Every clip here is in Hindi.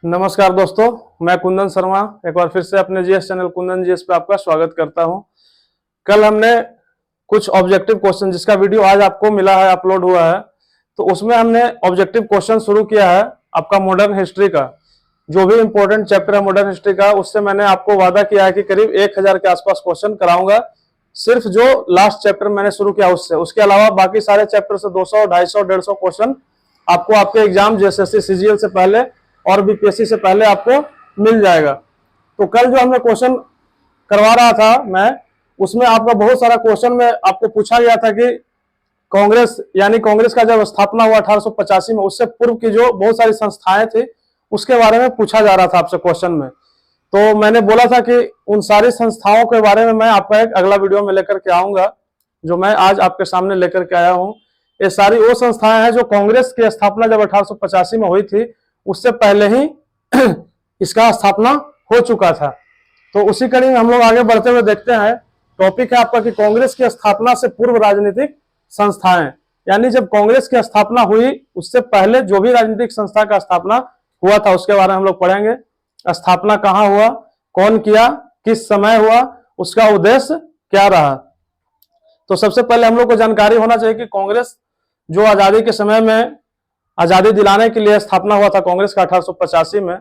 नमस्कार दोस्तों, मैं कुंदन शर्मा एक बार फिर से अपने जीएस चैनल कुंदन जीएस पे आपका स्वागत करता हूं। कल हमने कुछ ऑब्जेक्टिव क्वेश्चन जिसका वीडियो आज आपको मिला है, अपलोड हुआ है, तो उसमें हमने ऑब्जेक्टिव क्वेश्चन शुरू किया है आपका मॉडर्न हिस्ट्री का। जो भी इंपॉर्टेंट चैप्टर है मॉडर्न हिस्ट्री का, उससे मैंने आपको वादा किया है कि करीब 1000 के आसपास क्वेश्चन कराऊंगा। सिर्फ जो लास्ट चैप्टर मैंने शुरू किया उससे, उसके अलावा बाकी सारे चैप्टर से 200, 250, 150 क्वेश्चन आपको आपके एग्जाम जेएसएससी सीजीएल से पहले और बीपीएससी से पहले आपको मिल जाएगा। तो कल जो हमने क्वेश्चन करवा रहा था मैं, उसमें आपका बहुत सारा क्वेश्चन में आपको पूछा गया था कि कांग्रेस यानी कांग्रेस का जब स्थापना हुआ 1885 में, उससे पूर्व की जो बहुत सारी संस्थाएं थी उसके बारे में पूछा जा रहा था आपसे क्वेश्चन में। तो मैंने बोला था कि उन सारी संस्थाओं के बारे में मैं आपका एक अगला वीडियो में लेकर के आऊंगा, जो मैं आज आपके सामने लेकर के आया हूं। ये सारी वो संस्थाएं हैं जो कांग्रेस की स्थापना जब 1885 में हुई थी उससे पहले ही इसका स्थापना हो चुका था। तो उसी कड़ी में हम लोग आगे बढ़ते हुए देखते हैं। टॉपिक है आपका कि कांग्रेस की स्थापना से पूर्व राजनीतिक संस्थाएं, यानी जब कांग्रेस की स्थापना हुई उससे पहले जो भी राजनीतिक संस्था का स्थापना हुआ था उसके बारे में हम लोग पढ़ेंगे। स्थापना कहाँ हुआ, कौन किया, किस समय हुआ, उसका उद्देश्य क्या रहा। तो सबसे पहले हम लोग को जानकारी होना चाहिए कि कांग्रेस जो आजादी के समय में आजादी दिलाने के लिए स्थापना हुआ था कांग्रेस का 1885 में,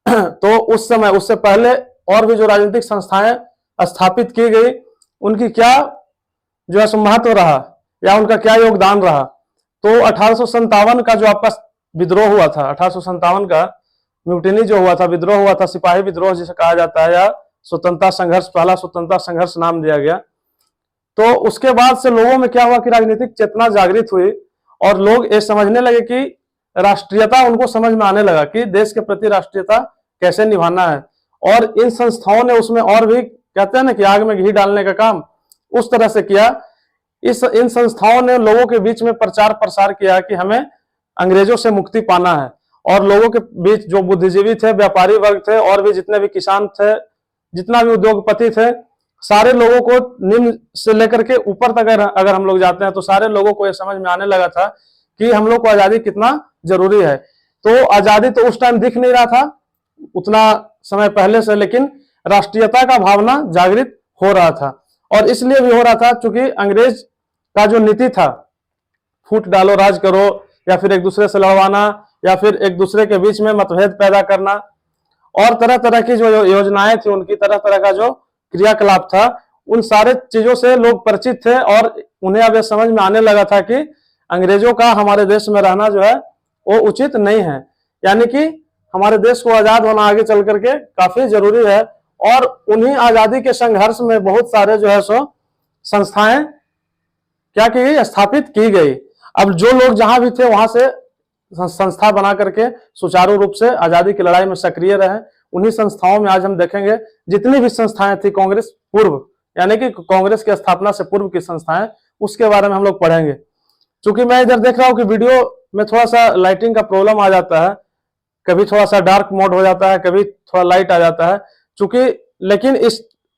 तो उस समय उससे पहले और भी जो राजनीतिक संस्थाएं स्थापित की गई उनकी क्या जो है महत्व रहा या उनका क्या योगदान रहा। तो 1857 का जो आपका विद्रोह हुआ था, 1857 का म्यूटिनी जो हुआ था, विद्रोह हुआ था, सिपाही विद्रोह जिसे कहा जाता है, या स्वतंत्रता संघर्ष, पहला स्वतंत्रता संघर्ष नाम दिया गया। तो उसके बाद से लोगों में क्या हुआ कि राजनीतिक चेतना जागृत हुई और लोग ये समझने लगे कि राष्ट्रीयता, उनको समझ में आने लगा कि देश के प्रति राष्ट्रीयता कैसे निभाना है। और इन संस्थाओं ने उसमें और भी, कहते हैं ना कि आग में घी डालने का काम, उस तरह से किया। इन संस्थाओं ने लोगों के बीच में प्रचार प्रसार किया कि हमें अंग्रेजों से मुक्ति पाना है। और लोगों के बीच जो बुद्धिजीवी थे, व्यापारी वर्ग थे, और भी जितने भी किसान थे, जितना भी उद्योगपति थे, सारे लोगों को निम्न से लेकर के ऊपर तक अगर हम लोग जाते हैं तो सारे लोगों को यह समझ में आने लगा था कि हम लोग को आजादी कितना जरूरी है। तो आजादी तो उस टाइम दिख नहीं रहा था उतना समय पहले से, लेकिन राष्ट्रीयता का भावना जागृत हो रहा था। और इसलिए भी हो रहा था क्योंकि अंग्रेज का जो नीति था, फूट डालो राज करो, या फिर एक दूसरे से लड़वाना, या फिर एक दूसरे के बीच में मतभेद पैदा करना, और तरह तरह की जो योजनाएं थी उनकी, तरह तरह का जो क्रियाकलाप था, उन सारे चीजों से लोग परिचित थे। और उन्हें अब यह समझ में आने लगा था कि अंग्रेजों का हमारे देश में रहना जो है वो उचित नहीं है, यानी कि हमारे देश को आजाद होना आगे चल करके काफी जरूरी है। और उन्हीं आजादी के संघर्ष में बहुत सारे जो है सो संस्थाएं क्या की गई, स्थापित की गई। अब जो लोग जहां भी थे वहां से संस्था बना करके सुचारू रूप से आजादी की लड़ाई में सक्रिय रहे। उन्हीं संस्थाओं में आज हम देखेंगे जितनी भी संस्थाएं थी कांग्रेस पूर्व, यानी कि कांग्रेस की स्थापना से पूर्व की संस्थाएं, उसके बारे में हम लोग पढ़ेंगे। चूंकि मैं इधर देख रहा हूं कि वीडियो में थोड़ा सा लाइटिंग का प्रॉब्लम आ जाता है, कभी थोड़ा सा डार्क मोड हो जाता है, कभी थोड़ा लाइट आ जाता है, चूंकि लेकिन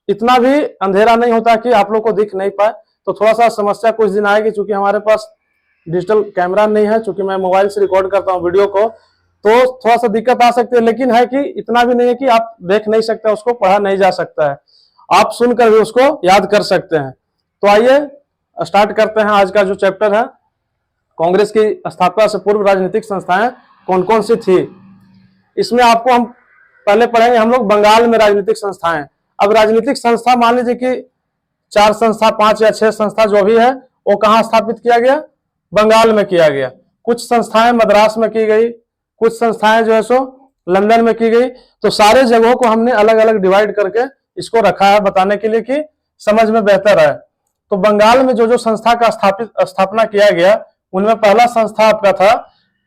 इतना भी अंधेरा नहीं होता कि आप लोग को दिख नहीं पाए। तो थोड़ा सा समस्या कुछ दिन आएगी, चूंकि हमारे पास डिजिटल कैमरा नहीं है, चूंकि मैं मोबाइल से रिकॉर्ड करता हूं वीडियो को, तो थोड़ा सा दिक्कत आ सकती है। लेकिन है कि इतना भी नहीं है कि आप देख नहीं सकते, उसको पढ़ा नहीं जा सकता है, आप सुनकर भी उसको याद कर सकते हैं। तो आइए स्टार्ट करते हैं आज का जो चैप्टर है, कांग्रेस की स्थापना से पूर्व राजनीतिक संस्थाएं कौन कौन सी थी। इसमें आपको हम पहले पढ़ेंगे हम लोग बंगाल में राजनीतिक संस्थाएं। अब राजनीतिक संस्था मान लीजिए कि 4 संस्था, 5 या 6 संस्था जो भी है वो कहाँ स्थापित किया गया, बंगाल में किया गया। कुछ संस्थाएं मद्रास में की गई, कुछ संस्थाएं जो है सो लंदन में की गई। तो सारे जगहों को हमने अलग अलग डिवाइड करके इसको रखा है बताने के लिए कि समझ में बेहतर है। तो बंगाल में जो जो संस्था का स्थापना किया गया, उनमें पहला संस्था आपका था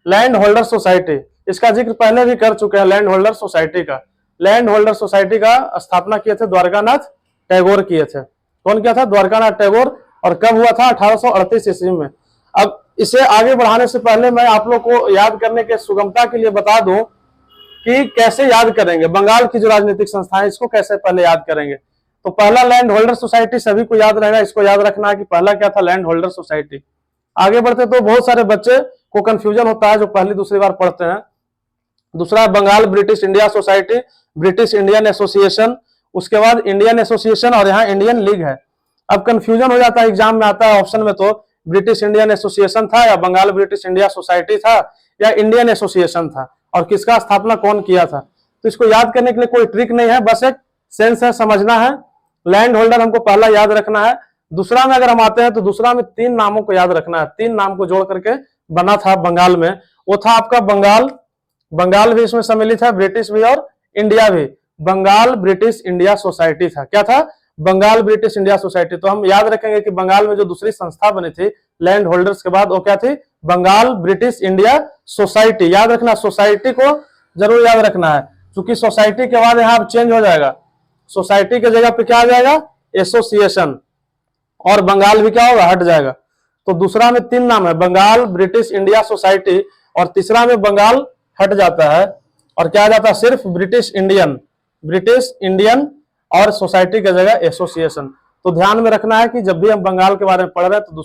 लैंड होल्डर सोसाइटी। इसका जिक्र पहले भी कर चुके हैं, लैंड होल्डर सोसाइटी का। लैंड होल्डर सोसाइटी का स्थापना किए थे द्वारकानाथ टैगोर किए थे। कौन किया था? द्वारकानाथ टैगोर। और कब हुआ था? 1838 ईस्वी में। अब इसे आगे बढ़ाने से पहले मैं आप लोग को याद करने के सुगमता के लिए बता दूं कि कैसे याद करेंगे बंगाल की जो राजनीतिक संस्था है, इसको कैसे पहले याद करेंगे। तो पहला लैंड होल्डर सोसाइटी सभी को याद रहेगा, इसको याद रखना है कि पहला क्या था, लैंड होल्डर सोसाइटी। आगे बढ़ते तो बहुत सारे बच्चे को कंफ्यूजन होता है जो पहली दूसरी बार पढ़ते हैं। दूसरा है Bengal British India society, British Indian association, उसके बाद इंडियन एसोसिएशन और यहाँ इंडियन लीग है। अब कंफ्यूजन हो जाता है, एग्जाम में आता है ऑप्शन में, तो ब्रिटिश इंडियन एसोसिएशन था या बंगाल ब्रिटिश इंडिया सोसाइटी था या इंडियन एसोसिएशन था, और किसका स्थापना कौन किया था। तो इसको याद करने के लिए कोई ट्रिक नहीं है, बस एक सेंस है, समझना है। लैंड होल्डर हमको पहला याद रखना है। दूसरा में अगर हम आते हैं तो दूसरा में 3 नामों को याद रखना है, 3 नाम को जोड़ करके बना था बंगाल में। वो था आपका बंगाल, बंगाल भी इसमें सम्मिलित है, ब्रिटिश भी और इंडिया भी। बंगाल ब्रिटिश इंडिया सोसाइटी था। क्या था? Bengal British India society. तो हम याद रखेंगे कि बंगाल में जो दूसरी संस्था बनी थी लैंड होल्डर्स के बाद, वो क्या थी? Bengal British India society. याद रखना, सोसाइटी को जरूर याद रखना है, क्योंकि सोसाइटी के बाद यहाँ चेंज हो जाएगा, सोसाइटी के जगह पे क्या आ जाएगा? एसोसिएशन, और बंगाल भी क्या होगा? हट जाएगा। तो दूसरा में 3 नाम है, बंगाल ब्रिटिश इंडिया सोसाइटी, और तीसरा में बंगाल हट जाता है और क्या आ जाता है? सिर्फ ब्रिटिश इंडियन और सोसाइटी की जगह एसोसिएशन। तो ध्यान में रखना है कि जब भी हम बंगाल के बारे में पढ़ रहे हैं तो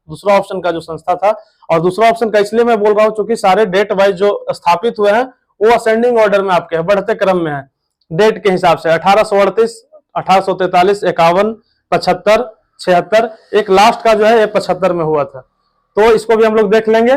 दूसरा ऑप्शन का जो संस्था था, और दूसरा ऑप्शन का इसलिए मैं बोल रहा हूं क्योंकि सारे डेट वाइज जो स्थापित हुए हैं वो असेंडिंग ऑर्डर में आपके है, बढ़ते क्रम में है डेट के हिसाब से। 1838, 1843, 51, 75, 76, एक लास्ट का जो है ये 75 में हुआ था। तो इसको भी हम लोग देख लेंगे।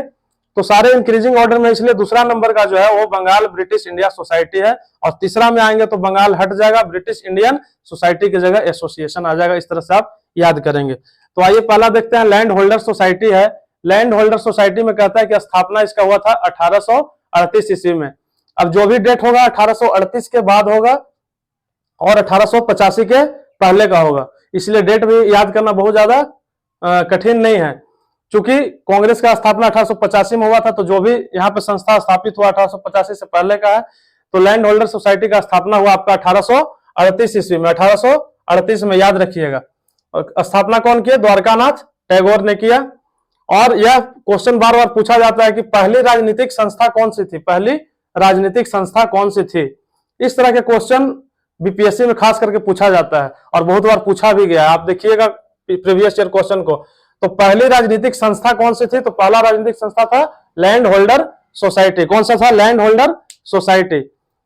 तो सारे इंक्रीजिंग ऑर्डर में, इसलिए दूसरा नंबर का जो है वो बंगाल ब्रिटिश इंडिया सोसाइटी है, और तीसरा में आएंगे तो बंगाल हट जाएगा, ब्रिटिश इंडियन सोसाइटी की जगह एसोसिएशन आ जाएगा। इस तरह से आप याद करेंगे। तो आइए पहला देखते हैं, लैंड होल्डर सोसाइटी है। लैंड होल्डर सोसाइटी में कहता है कि स्थापना इसका हुआ था 1838 ईस्वी में। अब जो भी डेट होगा 1838 के बाद होगा और 1885 के पहले का होगा, इसलिए डेट भी याद करना बहुत ज्यादा कठिन नहीं है। क्योंकि कांग्रेस का स्थापना 1885 में हुआ था, तो जो भी यहाँ पे संस्था स्थापित हुआ 1885 से पहले का है। तो लैंड होल्डर सोसाइटी का स्थापना हुआ आपका 1838 ईस्वी में, 1838 में याद रखिएगा। स्थापना कौन किया? द्वारकानाथ टैगोर ने किया। और यह क्वेश्चन बार बार पूछा जाता है कि पहली राजनीतिक संस्था कौन सी थी, पहली राजनीतिक संस्था कौन सी थी। इस तरह के क्वेश्चन बीपीएससी में खास करके पूछा जाता है और बहुत बार पूछा भी गया। आप देखिएगा प्रीवियस ईयर क्वेश्चन को। तो पहली राजनीतिक संस्था कौन सी थी? तो पहला राजनीतिक संस्था था लैंड होल्डर सोसाइटी। कौन सा था? Land holder society.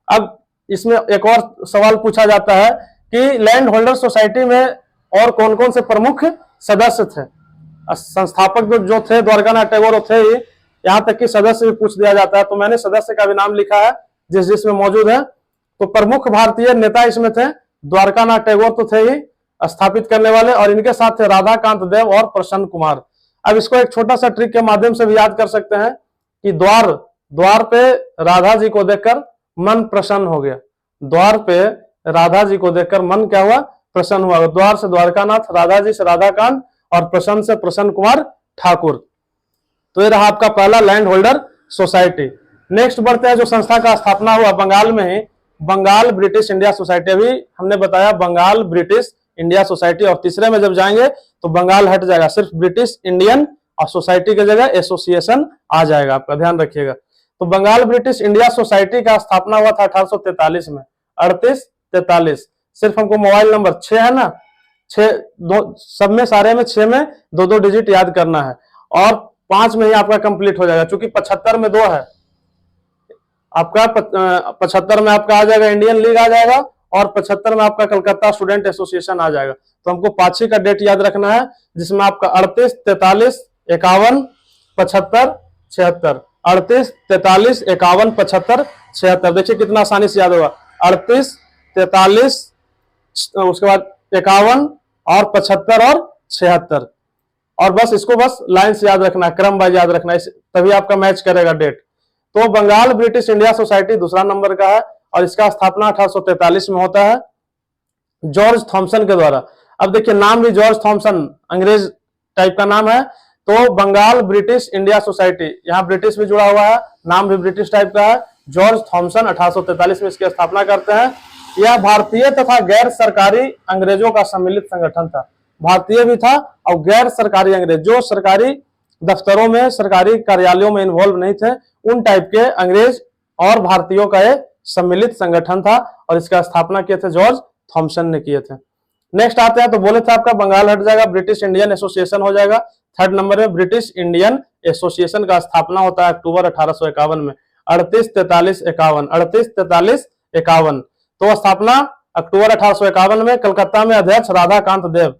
अब इसमें एक और सवाल पूछा जाता है कि लैंड होल्डर सोसाइटी में और कौन कौन से प्रमुख सदस्य थे। संस्थापक जो थे द्वारकानाथ टैगोर थे ही, यहाँ तक कि सदस्य भी पूछ दिया जाता है। तो मैंने सदस्य का भी नाम लिखा है जिसमें मौजूद है। तो प्रमुख भारतीय नेता इसमें थे, द्वारकानाथ टैगोर तो थे ही स्थापित करने वाले, और इनके साथ थे राधाकांत देव और प्रसन्न कुमार। अब इसको एक छोटा सा ट्रिक के माध्यम से भी याद कर सकते हैं कि द्वार पे राधा जी को देखकर मन प्रसन्न हो गया। द्वार पे राधा जी को देखकर मन क्या हुआ? प्रसन्न हुआ। द्वार से द्वारकानाथ, राधा जी से राधाकांत, और प्रसन्न से प्रसन्न कुमार ठाकुर। तो ये रहा आपका पहला लैंड होल्डर सोसाइटी। नेक्स्ट बढ़ते हैं, जो संस्था का स्थापना हुआ बंगाल में ही, बंगाल ब्रिटिश इंडिया सोसाइटी। अभी हमने बताया बंगाल ब्रिटिश इंडिया सोसाइटी, और तीसरे में जब जाएंगे तो बंगाल हट जाएगा, सिर्फ ब्रिटिश इंडियन और सोसाइटी की जगह एसोसिएशन आ जाएगा। आपका ध्यान रखिएगा। तो बंगाल ब्रिटिश इंडिया सोसाइटी का स्थापना हुआ था 1843 में, 38-43। सिर्फ हमको मोबाइल नंबर 6 है ना, 6 सब में, सारे में 6 में 2-2 डिजिट याद करना है, और 5 में ही आपका कंप्लीट हो जाएगा। क्योंकि 75 में 2 है आपका, 75 में आपका आ जाएगा इंडियन लीग आ जाएगा, और 75 में आपका कलकत्ता स्टूडेंट एसोसिएशन आ जाएगा। तो हमको पांचवी का डेट याद रखना है, जिसमें आपका 38, 43, 51, 75, 76। 38, 43, 51, 75, 76। देखिए कितना आसानी से याद होगा। 38, 43, उसके बाद 51 और 75 और 76, और बस इसको बस लाइन से याद रखना है, क्रम वाइज याद रखना है, तभी आपका मैच करेगा डेट। तो बंगाल ब्रिटिश इंडिया सोसाइटी दूसरा नंबर का है, और इसका स्थापना 1843 में होता है जॉर्ज थॉमसन के द्वारा। अब देखिए नाम भी जॉर्ज थॉमसन, अंग्रेज टाइप का नाम है। तो बंगाल ब्रिटिश इंडिया सोसाइटी, यहाँ ब्रिटिश भी जुड़ा हुआ है, नाम भी ब्रिटिश टाइप का है। जॉर्ज थॉमसन 1843 में इसकी स्थापना करते हैं। यह भारतीय तथा गैर सरकारी अंग्रेजों का सम्मिलित संगठन था। भारतीय भी था और गैर सरकारी अंग्रेज, जो सरकारी दफ्तरों में, सरकारी कार्यालयों में इन्वॉल्व नहीं थे, उन टाइप के अंग्रेज और भारतीयों का एक सम्मिलित संगठन था, और इसका स्थापना किए थे जॉर्ज थॉमसन ने किए थे। नेक्स्ट आते हैं, तो बोले थे आपका बंगाल हट जाएगा, ब्रिटिश इंडियन एसोसिएशन हो जाएगा। थर्ड नंबर में ब्रिटिश इंडियन एसोसिएशन का स्थापना होता है अक्टूबर 1851 में। 38, 43, 51, 38, 43, 51। तो स्थापना अक्टूबर 1851 में कलकत्ता में, अध्यक्ष राधाकांत देव।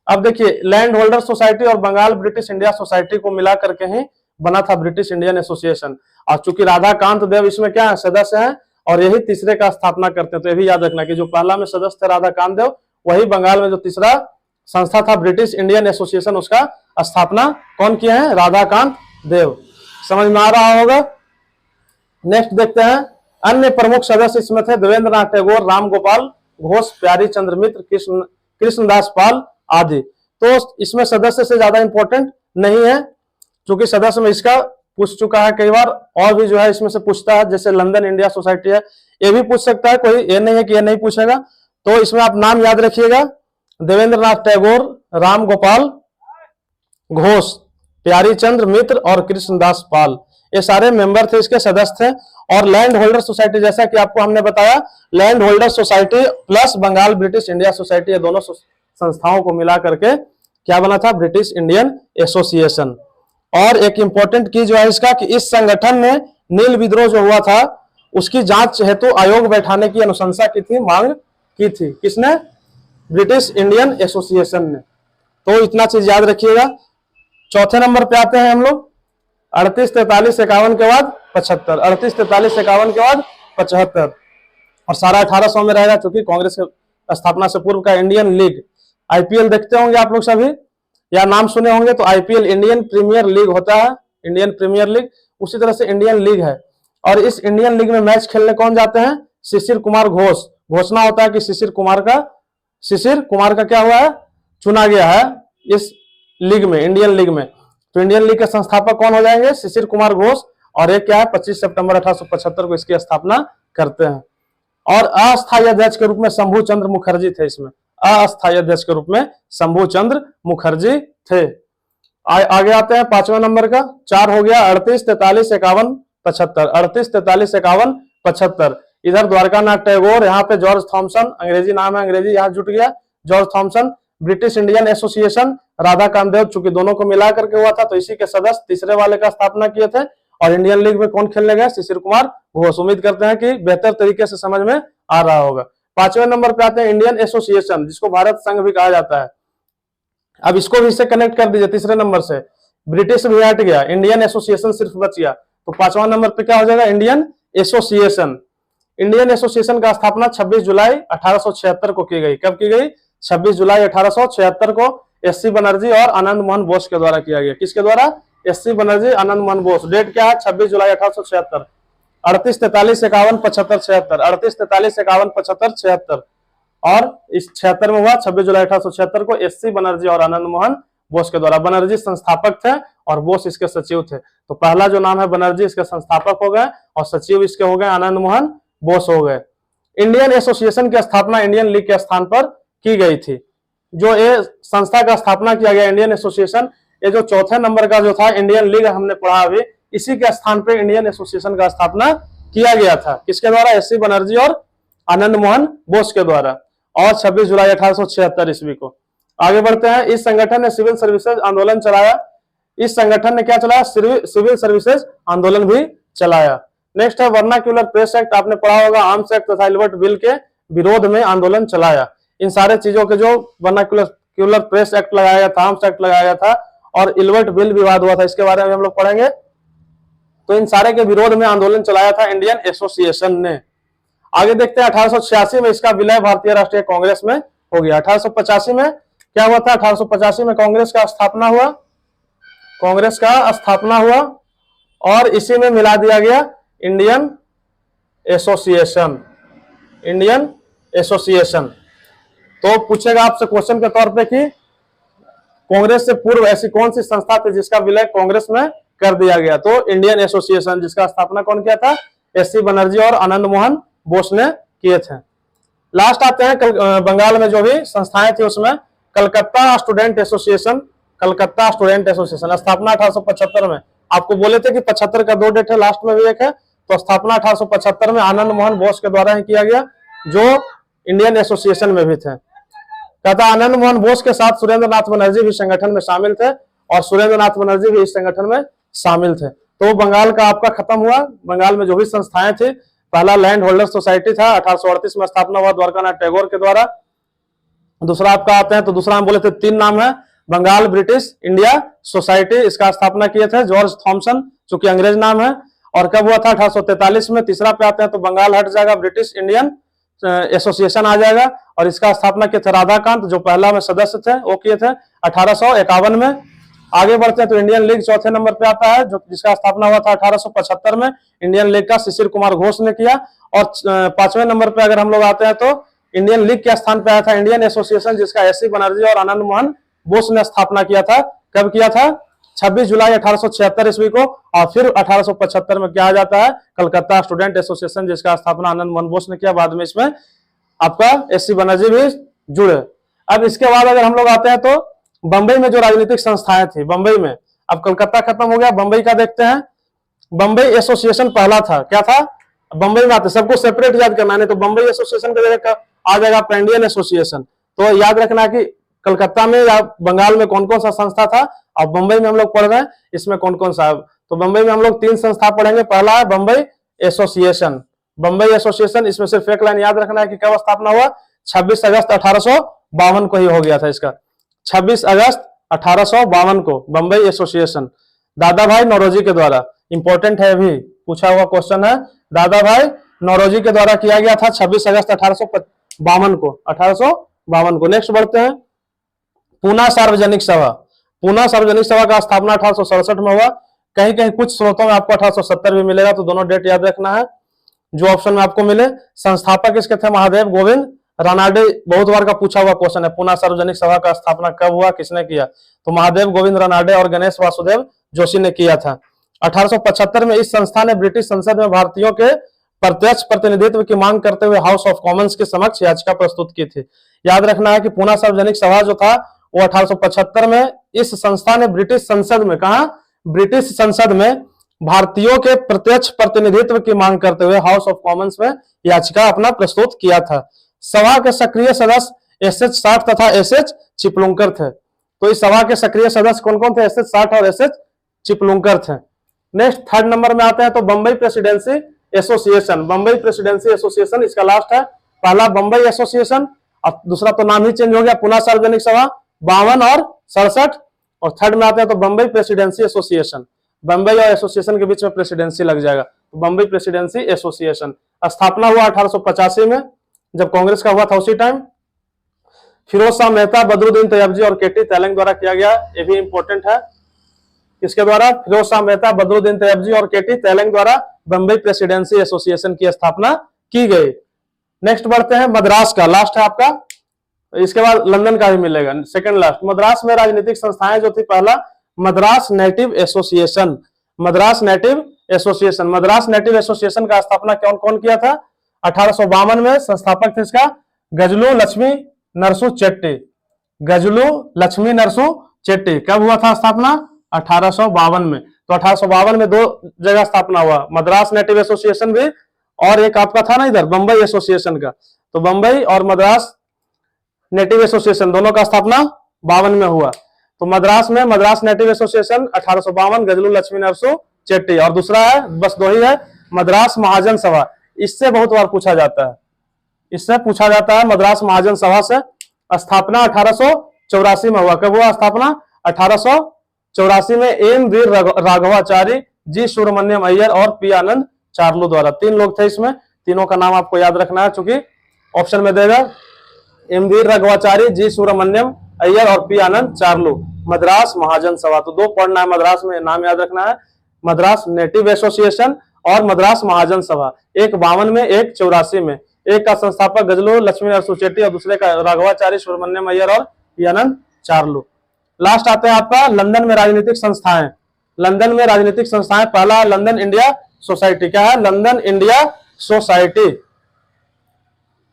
अब देखिए, लैंड होल्डर सोसाइटी और बंगाल ब्रिटिश इंडिया सोसाइटी को मिला करके ही बना था ब्रिटिश इंडियन एसोसिएशन। और चूंकि राधाकांत देव इसमें क्या है, सदस्य हैं, और यही तीसरे का स्थापना करते हैं। तो ये भी याद रखना कि जो पहला में सदस्य थे राधाकांत देव, वही बंगाल में जो तीसरा संस्था था ब्रिटिश इंडियन एसोसिएशन, उसका स्थापना कौन किया है, राधाकांत देव। समझ में आ रहा होगा। नेक्स्ट देखते हैं, अन्य प्रमुख सदस्य इसमें थे देवेंद्र नाथ टैगोर, राम गोपाल घोष, प्यारी चंद्र मित्र, कृष्णदास पाल आदि। तो इसमें सदस्य से ज्यादा इंपॉर्टेंट नहीं है, क्योंकि सदस्य में इसका पूछ चुका है कई बार, और भी जो है इसमें से पूछता है, जैसे लंदन इंडिया सोसाइटी है, ये भी पूछ सकता है कोई, ये नहीं है कि ये नहीं पूछेगा। तो इसमें आप नाम याद रखिएगा, देवेंद्र नाथ टैगोर, राम गोपाल घोष, प्यारी चंद्र मित्र और कृष्णदास पाल, ये सारे मेंबर थे, इसके सदस्य थे। और लैंड होल्डर सोसाइटी, जैसा कि आपको हमने बताया, land holder society plus Bengal British India society, ये दोनों संस्थाओं को मिला करके क्या बना था, ब्रिटिश इंडियन एसोसिएशन। और एक इंपॉर्टेंट की जो है इसका, कि इस संगठन ने नील विद्रोह जो हुआ था उसकी जांच हेतु आयोग बैठाने की अनुशंसा की थी, मांग की थी। किसने, ब्रिटिश इंडियन एसोसिएशन ने। तो इतना चीज याद रखिएगा। चौथे नंबर पे आते हैं हम लोग, 38, 43, 51 के बाद 75, 38, 43, 51 के बाद 75, और सारा 1800 में रहेगा, क्योंकि कांग्रेस के स्थापना से पूर्व का इंडियन लीग। आईपीएल देखते होंगे आप लोग सभी, या नाम सुने होंगे, तो आईपीएल इंडियन प्रीमियर लीग होता है, इंडियन प्रीमियर लीग, उसी तरह से इंडियन लीग है। और इस इंडियन लीग में मैच खेलने कौन जाते हैं, शिशिर कुमार घोष। घोषणा होता है कि शिशिर कुमार का क्या हुआ है, चुना गया है इस लीग में, इंडियन लीग में। तो इंडियन लीग के संस्थापक कौन हो जाएंगे, शिशिर कुमार घोष। और एक क्या है, 25 सितंबर 1875 को इसकी स्थापना करते हैं। और अस्थायी अध्यक्ष के रूप में शंभू चंद्र मुखर्जी थे, इसमें अस्थायी अध्यक्ष के रूप में शंभू चंद्र मुखर्जी थे। आगे आते हैं 5वें नंबर का, 4 हो गया, 38, 43, 51, 75, 38, 43, 51, 75। इधर द्वारकानाथ टैगोर, यहाँ पे जॉर्ज थॉमसन, अंग्रेजी नाम है, अंग्रेजी यहाँ जुट गया, George Thomson. British Indian Association, Radhakant Dev, चूंकि दोनों को मिला करके हुआ था, तो इसी के सदस्य तीसरे वाले का स्थापना किए थे। और इंडियन लीग में कौन खेलने गए, शिशिर कुमार घोष। उम्मीद करते हैं कि बेहतर तरीके से समझ में आ रहा होगा। 5वें नंबर पे आते हैं इंडियन एसोसिएशन, जिसको भारत संघ भी कहा जाता है। अब इसको भी इससे कनेक्ट कर दीजिए, तीसरे नंबर से ब्रिटिश भी हट गया, इंडियन एसोसिएशन सिर्फ बच गया। तो 5वां नंबर पे क्या हो जाएगा, इंडियन एसोसिएशन। इंडियन एसोसिएशन का स्थापना 26 जुलाई 1876 को की गई। कब की गई, 26 जुलाई 1876 को एससी बनर्जी और आनंद मोहन बोस के द्वारा किया गया। किसके द्वारा, एससी बनर्जी, आनंद मोहन बोस। डेट क्या है, 26 जुलाई 1876। 38, 43, 51, 75, 76, 38, 43, 51, 75, 76। और इस 76 में हुआ 26 जुलाई 1876 को एससी बनर्जी और आनंद मोहन बोस के द्वारा। बनर्जी संस्थापक थे और बोस इसके सचिव थे। तो पहला जो नाम है बनर्जी, इसके संस्थापक हो गए, और सचिव इसके हो गए आनंद मोहन बोस हो गए। इंडियन एसोसिएशन की स्थापना इंडियन लीग के स्थान पर की गई थी। जो ये संस्था का स्थापना किया गया इंडियन एसोसिएशन, ये जो चौथे नंबर का जो था इंडियन लीग हमने पढ़ा अभी, इसी के स्थान पर इंडियन एसोसिएशन का स्थापना किया गया था। किसके द्वारा, एससी बनर्जी और आनंद मोहन बोस के द्वारा, और 26 जुलाई 1876 ईस्वी को। आगे बढ़ते हैं। इस संगठन ने सिविल सर्विसेज आंदोलन चलाया। इस संगठन ने क्या चलाया, सिविल सर्विसेज आंदोलन भी चलाया। नेक्स्ट है वर्नाक्यूलर प्रेस एक्ट, आपने पढ़ा होगा, आर्म्स एक्ट तथा इल्बर्ट बिल के विरोध में आंदोलन चलाया। इन सारे चीजों के जो वर्नाक्यूलर प्रेस एक्ट लगाया गया था, आर्म्स एक्ट लगाया गया था, और इल्बर्ट बिल विवाद हुआ था, इसके बारे में हम लोग पढ़ेंगे। तो इन सारे के विरोध में आंदोलन चलाया था इंडियन एसोसिएशन ने। आगे देखते हैं 1886 में इसका विलय भारतीय राष्ट्रीय कांग्रेस में हो गया। 1885 में क्या हुआ था, 1885 में कांग्रेस का स्थापना हुआ, और इसी में मिला दिया गया इंडियन एसोसिएशन। तो पूछेगा आपसे क्वेश्चन के तौर पे कि कांग्रेस से पूर्व ऐसी कौन सी संस्था थी जिसका विलय कांग्रेस में कर दिया गया, तो इंडियन एसोसिएशन, जिसका स्थापना कौन किया था, एससी बनर्जी और आनंद मोहन बोस ने किए थे। लास्ट आते हैं बंगाल में जो भी संस्थाएं थी उसमें कलकत्ता स्टूडेंट एसोसिएशन, स्थापना 1875 में। आपको बोले थे कि 75 का 2 डेट है, लास्ट में भी एक है। तो स्थापना 1875 में आनंद मोहन बोस के द्वारा ही किया गया, जो इंडियन एसोसिएशन में भी थे। कहता आनंद मोहन बोस के साथ सुरेंद्र नाथ बनर्जी भी संगठन में शामिल थे, और सुरेंद्र नाथ बनर्जी भी इस संगठन में शामिल थे। तो बंगाल का आपका खत्म हुआ। बंगाल में जो भी संस्थाएं थी, पहला लैंड होल्डर सोसाइटी था, 1838 में स्थापना हुआ द्वारकानाथ टैगोर के द्वारा। दूसरा आपका आते हैं तो दूसरा हम बोले थे 3 नाम है, बंगाल ब्रिटिश इंडिया सोसाइटी, इसका स्थापना किए थे जॉर्ज थॉमसन, जो कि अंग्रेज नाम है, और कब हुआ था 1843 में। तीसरा पे आते हैं तो बंगाल हट जाएगा, ब्रिटिश इंडियन एसोसिएशन आ जाएगा, और इसका स्थापना किए थे राधाकांत, जो पहला में सदस्य थे, वो किए थे 1851 में। आगे बढ़ते हैं तो इंडियन लीग चौथे नंबर पे आता है, जो जिसका स्थापना हुआ था 1875 में, इंडियन लीग का शिशिर कुमार घोष ने किया। और 5वें नंबर पे अगर हम लोग आते हैं तो इंडियन लीग के स्थान पे आया था इंडियन एसोसिएशन, जिसका एससी बनर्जी और आनंद मोहन बोस ने स्थापना किया था। कब किया था? 26 जुलाई 1876 ईस्वी को। और फिर 1875 में क्या आ जाता है? कलकत्ता स्टूडेंट एसोसिएशन, जिसका स्थापना आनंद मोहन बोस ने किया। बाद में इसमें आपका एससी बनर्जी भी जुड़े। अब इसके बाद अगर हम लोग आते हैं तो बंबई में जो राजनीतिक संस्थाएं थी बंबई में, अब कलकत्ता खत्म हो गया, बंबई का देखते हैं। बंबई एसोसिएशन पहला था, क्या था? बंबई में आते, सबको सेपरेट याद करना है, तो बंबई एसोसिएशन की जगह आ जाएगा आपका इंडियन एसोसिएशन। तो याद रखना कि कलकत्ता में या बंगाल में कौन कौन सा संस्था था, और बंबई में हम लोग पढ़ रहे हैं इसमें कौन कौन सा। तो बंबई में हम लोग 3 संस्था पढ़ेंगे। पहला है बंबई एसोसिएशन। बंबई एसोसिएशन, इसमें सिर्फ एक लाइन याद रखना है कि कब स्थापना हुआ? 26 अगस्त 1852 को ही हो गया था इसका, 26 अगस्त 1852 को बंबई एसोसिएशन दादा भाई नौरोजी के द्वारा। इंपॉर्टेंट है, अभी पूछा हुआ क्वेश्चन है, दादा भाई नौरोजी के द्वारा किया गया था 26 अगस्त 1852 को। नेक्स्ट बढ़ते हैं, पूना सार्वजनिक सभा। पूना सार्वजनिक सभा का स्थापना 1867 में हुआ। कहीं कहीं कुछ स्रोतों में आपको 1870 भी मिलेगा, तो दोनों डेट याद रखना है जो ऑप्शन में आपको मिले। संस्थापक इसके थे महादेव गोविंद रानाडे। बहुत बार का पूछा हुआ क्वेश्चन है, पूना सार्वजनिक सभा का स्थापना कब हुआ, किसने किया? तो महादेव गोविंद रानाडे और गणेश वासुदेव जोशी ने किया था। 1875 में इस संस्था ने ब्रिटिश संसद में भारतीयों के प्रत्यक्ष प्रतिनिधित्व की मांग करते हुए हाउस ऑफ कॉमन्स के समक्ष याचिका प्रस्तुत की थी। याद रखना है कि पूना सार्वजनिक सभा जो था वो 1875 में इस संस्था ने ब्रिटिश संसद में, कहा? ब्रिटिश संसद में भारतीयों के प्रत्यक्ष प्रतिनिधित्व की मांग करते हुए हाउस ऑफ कॉमन्स में याचिका अपना प्रस्तुत किया था। सभा के सक्रिय सदस्य एसएच साठ तथा एसएच चिपलुंकर थे। तो इस सभा के सक्रिय सदस्य कौन कौन थे? एसएच साठ और एसएच चिपलुंकर थे। नेक्स्ट 3rd नंबर में आते हैं तो Bombay presidency association. Bombay presidency association इसका लास्ट है। पहला बंबई एसोसिएशन, और दूसरा तो नाम ही चेंज हो गया, पुना सार्वजनिक सभा 52 और 67, और 3rd में आते हैं तो बंबई प्रेसिडेंसी एसोसिएशन। बंबई और एसोसिएशन के बीच में प्रेसिडेंसी लग जाएगा, तो बंबई प्रेसिडेंसी एसोसिएशन। स्थापना हुआ 1885 में, जब कांग्रेस का हुआ था उसी टाइम। फिरोज शाह मेहता, बदरुद्दीन तैयबजी और केटी तेलंग द्वारा किया गया। ये भी इंपॉर्टेंट है, किसके द्वारा? फिरोज शाह मेहता, बदरुद्दीन तैयबजी और केटी तेलंग द्वारा बंबई प्रेसिडेंसी एसोसिएशन की स्थापना की गई। नेक्स्ट बढ़ते हैं मद्रास का, लास्ट है आपका, इसके बाद लंदन का भी मिलेगा, सेकंड लास्ट। मद्रास में राजनीतिक संस्थाएं जो थी, पहला Madras native association. Madras native association, Madras native association का स्थापना कौन कौन किया था? 1852 में। संस्थापक थे इसका गजलू लक्ष्मी नरसू चेट्टी। गजलू लक्ष्मी नरसू चेट्टी। कब हुआ था स्थापना? 1852 में। तो 1852 में 2 जगह स्थापना हुआ, मद्रास नेटिव एसोसिएशन भी, और एक आपका था ना इधर बंबई एसोसिएशन का। तो बंबई और मद्रास नेटिव एसोसिएशन दोनों का स्थापना 52 में हुआ। तो मद्रास में मद्रास नेटिव एसोसिएशन 1852, गजलू लक्ष्मी नरसू चेट्टी, और दूसरा है, बस 2 ही है, मद्रास महाजन सभा। इससे बहुत बार पूछा जाता है, इससे पूछा जाता है मद्रास महाजन सभा से। स्थापना 1884 में हुआ। कब हुआ स्थापना? 1884 में एम वीर राघवाचारी, जी सुब्रमण्यम अय्यर और पी आनंद चार्लू द्वारा। 3 लोग थे इसमें, तीनों का नाम आपको याद रखना है, चूंकि ऑप्शन में देगा एम वीर राघवाचारी, जी सुब्रमण्यम अय्यर और पी आनंद चार्लू। मद्रास महाजन सभा, तो 2 पढ़ना है मद्रास में, नाम याद रखना है, मद्रास नेटिव एसोसिएशन और मद्रास महाजन सभा। एक 52 में, एक 84 में। एक का संस्थापक गजलू लक्ष्मी नरसू चेट्टी और दूसरे का राघवाचारी, सुब्रमण्यम अय्यर और पी आनंद चार्लू। लास्ट आते हैं आपका लंदन में राजनीतिक संस्थाएं। लंदन में राजनीतिक संस्थाएं, पहला लंदन इंडिया सोसाइटी। क्या है? London India society.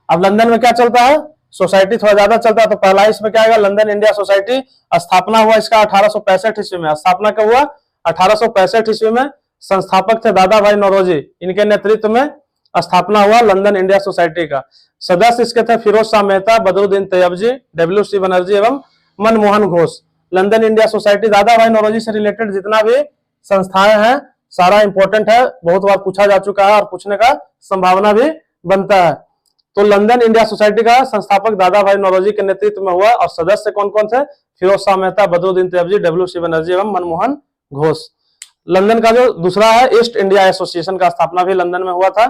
अब लंदन में क्या चलता है? सोसाइटी थोड़ा ज्यादा चलता है, तो पहला इसमें क्या आएगा? London India society. स्थापना हुआ इसका 1865 ईस्वी में। स्थापना कब हुआ? 1865 ईस्वी में। संस्थापक थे दादा भाई नौरोजी, इनके नेतृत्व में स्थापना हुआ लंदन इंडिया सोसाइटी का। सदस्य इसके थे फिरोज शाह मेहता, बदरुद्दीन तैयबजी, डब्ल्यू.सी. बनर्जी एवं Manmohan Ghosh. London India society दादा भाई नौरोजी से रिलेटेड जितना भी संस्थाएं हैं सारा इंपॉर्टेंट है, बहुत बार पूछा जा चुका है और पूछने का संभावना भी बनता है। तो लंदन इंडिया सोसाइटी का संस्थापक दादा भाई नौरोजी के नेतृत्व में हुआ और सदस्य कौन कौन थे? फिरोज शाह मेहता, बदरुद्दीन तैयबजी, डब्ल्यू.सी. बनर्जी एवं मनमोहन घोष। लंदन का जो दूसरा है ईस्ट इंडिया एसोसिएशन का स्थापना भी लंदन में हुआ था।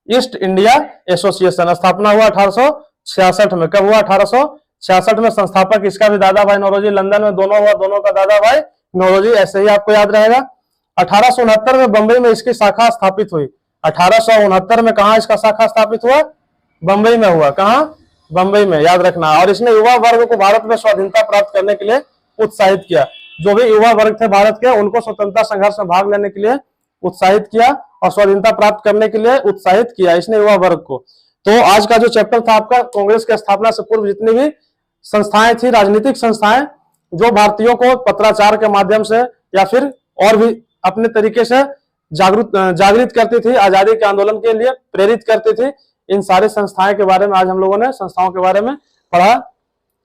ईस्ट इंडिया एसोसिएशन स्थापना हुआ 1866 में। कब हुआ? 1866 में। संस्थापक इसका भी दादा भाई नौरोजी, लंदन में दोनों हुआ, दोनों का दादा भाई नौरोजी, ऐसे ही आपको याद रहेगा। 1869 में बंबई में इसकी शाखा स्थापित हुई। 1869 में कहा इसका शाखा स्थापित हुआ? बंबई में हुआ। कहा? बंबई में, याद रखना। और इसने युवा वर्ग को भारत में स्वाधीनता प्राप्त करने के लिए उत्साहित किया। जो भी युवा वर्ग थे भारत के, उनको स्वतंत्रता संघर्ष में भाग लेने के लिए उत्साहित किया और स्वाधीनता प्राप्त करने के लिए उत्साहित किया इसने युवा वर्ग को। तो आज का जो चैप्टर था आपका, कांग्रेस की स्थापना से पूर्व जितनी भी संस्थाएं थी, राजनीतिक संस्थाएं, जो भारतीयों को पत्राचार के माध्यम से या फिर और भी अपने तरीके से जागृत करती थी, आजादी के आंदोलन के लिए प्रेरित करती थी, इन सारी संस्थाएं के बारे में आज हम लोगों ने संस्थाओं के बारे में पढ़ा।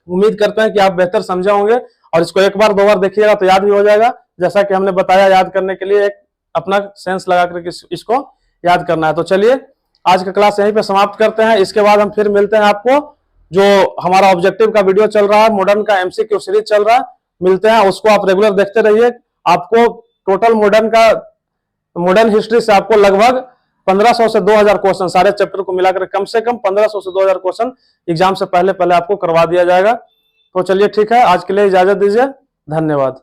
उम्मीद करते हैं कि आप बेहतर समझे होंगे और इसको एक बार दो बार देखिएगा तो याद भी हो जाएगा। जैसा कि हमने बताया, याद करने के लिए एक अपना सेंस लगा करके इसको याद करना है। तो चलिए आज का क्लास यहीं पे समाप्त करते हैं। इसके बाद हम फिर मिलते हैं आपको, जो हमारा ऑब्जेक्टिव का वीडियो चल रहा है, मॉडर्न का एमसीक्यू सीरीज चल रहा है, मिलते हैं, उसको आप रेगुलर देखते रहिए। आपको टोटल मॉडर्न हिस्ट्री से आपको लगभग 1500 से 2000 क्वेश्चन, सारे चैप्टर को मिलाकर कम से कम 1500 से 2000 क्वेश्चन एग्जाम से पहले आपको करवा दिया जाएगा। तो चलिए ठीक है, आज के लिए इजाजत दीजिए, धन्यवाद।